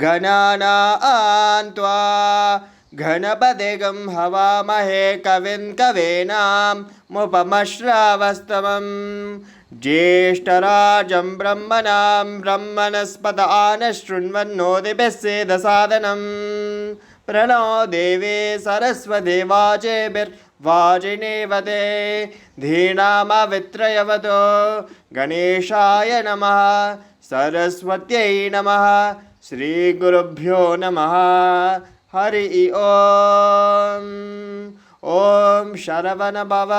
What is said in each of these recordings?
गणानां त्वा घनपदिगं हवामहे कविं कवीनां मुपमश्रावस्तमं ज्येष्ठराजं ब्रह्मणां ब्रह्मणस्पत आनशृण्वन्नोतिभिः सेदसादनं प्रणो देवी सरस्वती वाजिनेवते धीनामवित्रयवतो गणेशाय नमः सरस्वत्यै नमः श्रीगुरुभ्यो नमः हरि ओम। ओम शरवणभव।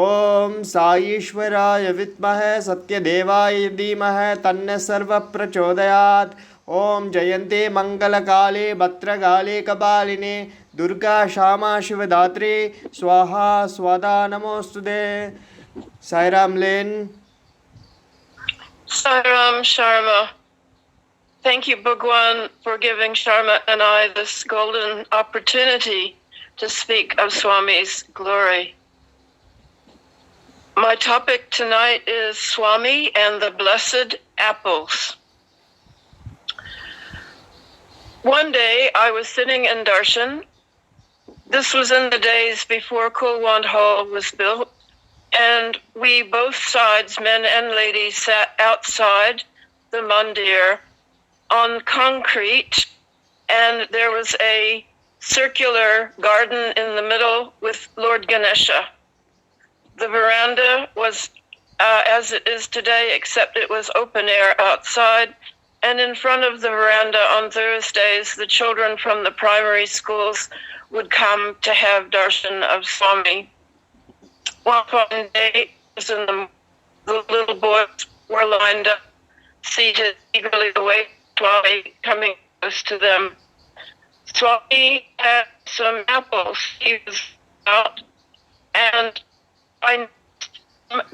ओम साईश्वराय विद्महे सत्यदेवाय धीमहि तन्नः सर्वः प्रचोदयात्। ओम जयन्ती मंगलकाले भद्रकाले कपालिनी दुर्गा क्षमा शिवदात्री स्वाहा स्वधा नमोस्तुते। साईराम लेन। Sairam Sharma. Thank you, Bhagwan, for giving Sharma and I this golden opportunity to speak of Swami's glory. My topic tonight is Swami and the Blessed Apples. One day I was sitting in darshan. This was in the days before Kulwant Hall was built, and we both sides, men and ladies, sat outside the mandir on concrete, and there was a circular garden in the middle with Lord Ganesha. The veranda was as it is today, except it was open air outside, and in front of the veranda on Thursdays, the children from the primary schools would come to have darshan of Swami. One fine day, the little boys were lined up, seated eagerly awaiting Swami coming close to them. Swami had some apples. He was out, and I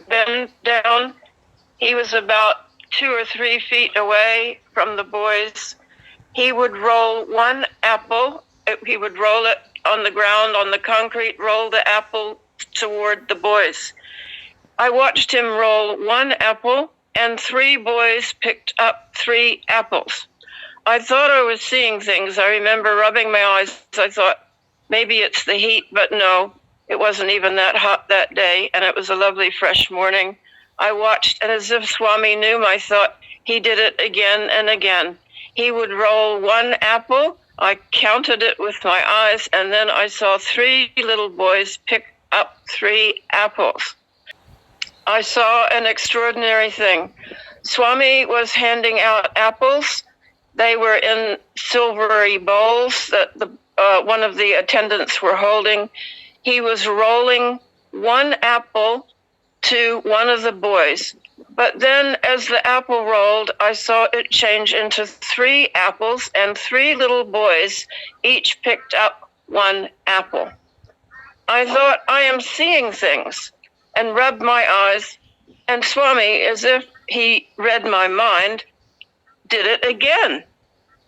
bent down. He was about 2 or 3 feet away from the boys. He would roll one apple. He would roll it on the ground, on the concrete, roll the apple toward the boys. I watched him roll one apple, and 3 boys picked up 3 apples. I thought I was seeing things. I remember rubbing my eyes. I thought, maybe it's the heat, but no, it wasn't even that hot that day, and it was a lovely fresh morning. I watched, and as if Swami knew my thought, he did it again and again. He would roll one apple. I counted it with my eyes, and then I saw 3 little boys pick up 3 apples. I saw an extraordinary thing. Swami was handing out apples. They were in silvery bowls that one of the attendants were holding. He was rolling one apple to one of the boys. But then as the apple rolled, I saw it change into 3 apples, and 3 little boys each picked up 1 apple. I thought, I am seeing things, and rubbed my eyes, and Swami, as if he read my mind, did it again.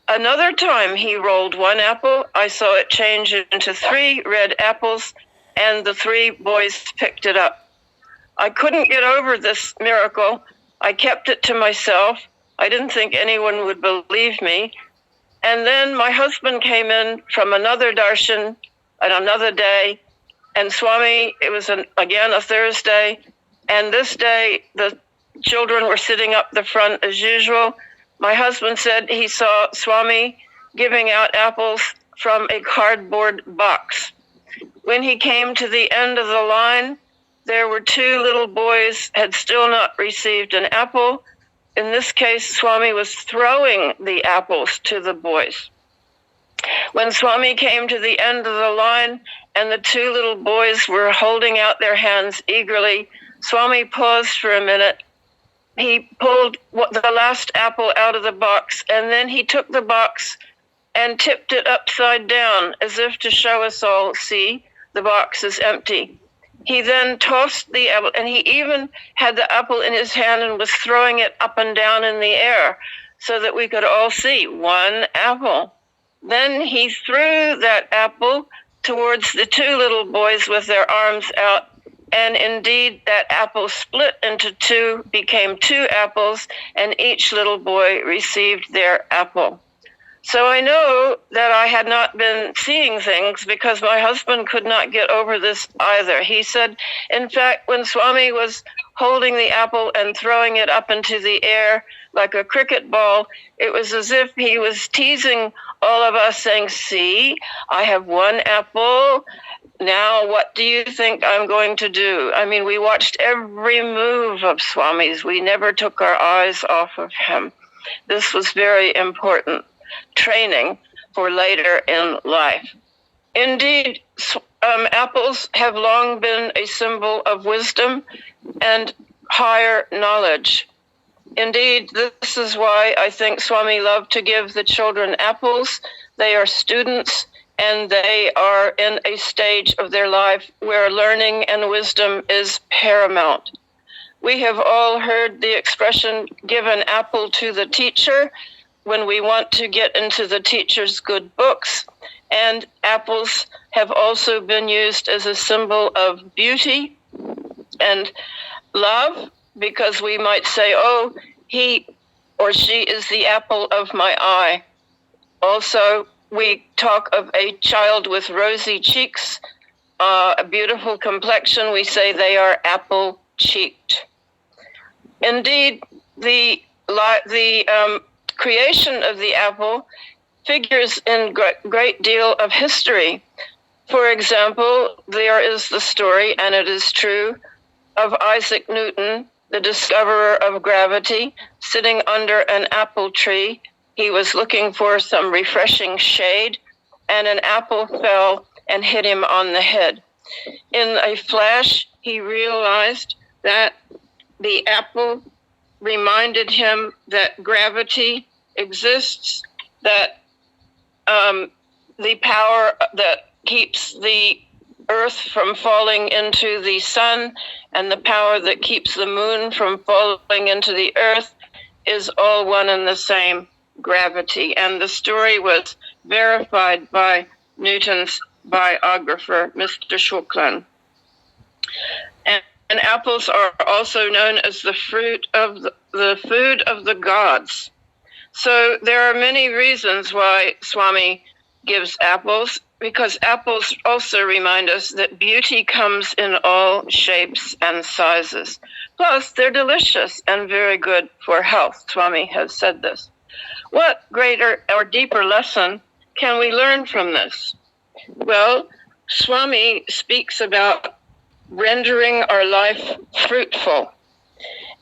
Another time he rolled 1 apple. I saw it change into 3 red apples, and the 3 boys picked it up. I couldn't get over this miracle. I kept it to myself. I didn't think anyone would believe me. And then my husband came in from another darshan on another day, and Swami, it was again a Thursday, and this day the children were sitting up the front as usual. My husband said he saw Swami giving out apples from a cardboard box. When he came to the end of the line, there were 2 little boys had still not received an apple. In this case, Swami was throwing the apples to the boys. When Swami came to the end of the line and the 2 little boys were holding out their hands eagerly, Swami paused for a minute. He pulled the last apple out of the box, and then he took the box and tipped it upside down as if to show us all, see, the box is empty. He then tossed the apple, and he even had the apple in his hand and was throwing it up and down in the air so that we could all see 1 apple. Then he threw that apple towards the 2 little boys with their arms out, and indeed that apple split into 2, became 2 apples, and each little boy received their apple. So I know that I had not been seeing things because my husband could not get over this either. He said, in fact, when Swami was holding the apple and throwing it up into the air like a cricket ball, it was as if he was teasing all of us, saying, see, I have one apple. Now, what do you think I'm going to do? I mean, we watched every move of Swami's. We never took our eyes off of him. This was very important training for later in life. Indeed, apples have long been a symbol of wisdom and higher knowledge. Indeed, this is why I think Swami loved to give the children apples. They are students, and they are in a stage of their life where learning and wisdom is paramount. We have all heard the expression, give an apple to the teacher, when we want to get into the teacher's good books. And apples have also been used as a symbol of beauty and love, because we might say, oh, he or she is the apple of my eye. Also, we talk of a child with rosy cheeks, a beautiful complexion. We say they are apple-cheeked. Indeed, the creation of the apple figures in great deal of history. For example, there is the story, and it is true, of Isaac Newton, the discoverer of gravity, sitting under an apple tree. He was looking for some refreshing shade, and an apple fell and hit him on the head. In a flash, he realized that the apple reminded him that gravity exists, that the power that keeps the earth from falling into the sun and the power that keeps the moon from falling into the earth is all one and the same, gravity. And the story was verified by Newton's biographer, Mr. Shuklan. And apples are also known as the fruit of the food of the gods. So there are many reasons why Swami gives apples, because apples also remind us that beauty comes in all shapes and sizes. Plus, they're delicious and very good for health. Swami has said this. What greater or deeper lesson can we learn from this? Well, Swami speaks about rendering our life fruitful.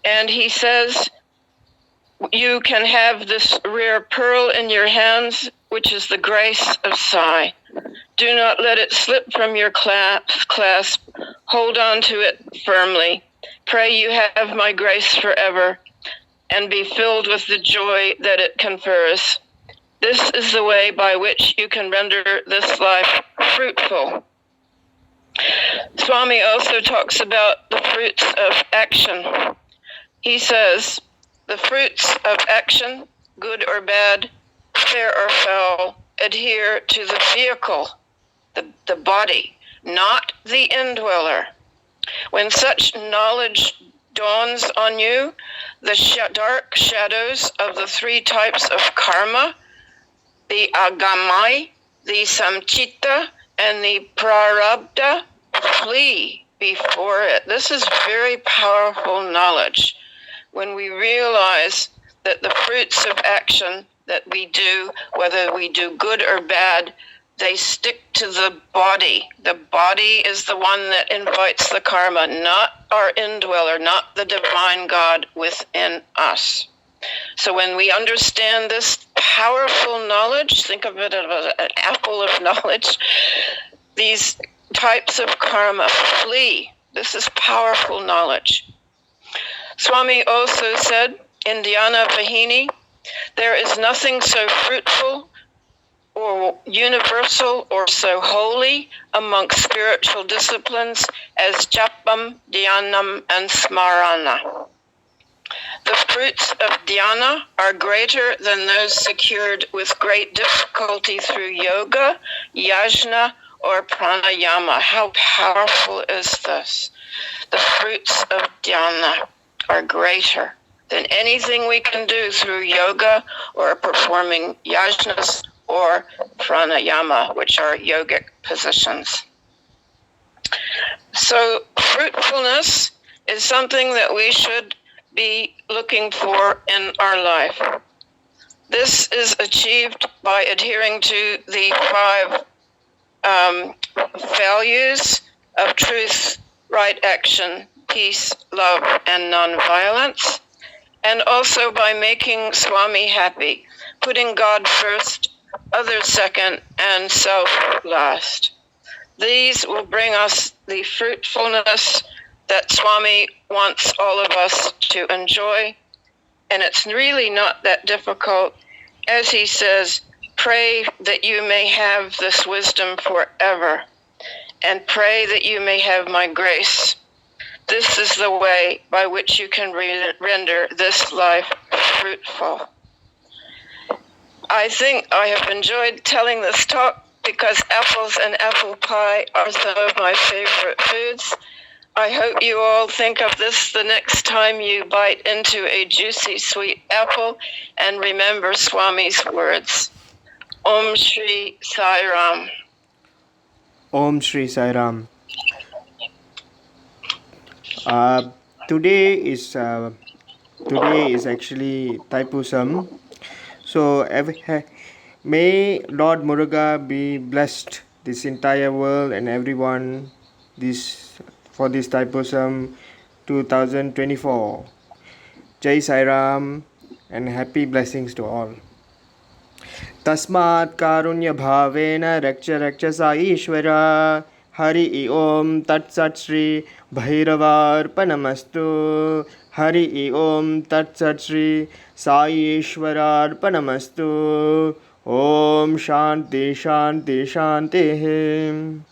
And he says, you can have this rare pearl in your hands, which is the grace of Sai. Do not let it slip from your clasp. Hold on to it firmly. Pray you have my grace forever, and be filled with the joy that it confers. This is the way by which you can render this life fruitful. Swami also talks about the fruits of action. He says, the fruits of action, good or bad, fair or foul, adhere to the vehicle, the body, not the indweller. When such knowledge dawns on you, the dark shadows of the three types of karma, the agamai, the samchita, and the prarabdha, flee before it. This is very powerful knowledge. When we realize that the fruits of action that we do, whether we do good or bad, they stick to the body. The body is the one that invites the karma, not our indweller, not the divine God within us. So when we understand this powerful knowledge, think of it as an apple of knowledge, these types of karma flee. This is powerful knowledge. Swami also said in Dhyana Vahini, there is nothing so fruitful or universal or so holy amongst spiritual disciplines as japam, dhyanam, and smarana. The fruits of dhyana are greater than those secured with great difficulty through yoga, yajna, or pranayama. How powerful is this? The fruits of dhyana are greater than anything we can do through yoga or performing yajnas or pranayama, which are yogic positions. So fruitfulness is something that we should be looking for in our life. This is achieved by adhering to the 5 values of truth, right action, peace, love, and nonviolence, and also by making Swami happy, putting God first, others second, and self last. These will bring us the fruitfulness that Swami wants all of us to enjoy, and it's really not that difficult. As he says, pray that you may have this wisdom forever, and pray that you may have my grace. This is the way by which you can render this life fruitful. I think I have enjoyed telling this talk because apples and apple pie are some of my favorite foods. I hope you all think of this the next time you bite into a juicy sweet apple and remember Swami's words. Om Shri Sai Ram. Om Shri Sai Ram. Today is actually Thaipusam. So may Lord Muruga be blessed this entire world and everyone for this Thaipusam 2024. Jai Sai Ram and happy blessings to all. Tasmat karunya bhavena rakcha sa ishvara. Hari Om Tat Sat Shri Bhairavarpanamastu. Hari Om Tat Sat Shri Sai Ishwararpanamastu. Om Shanti Shanti Shanti.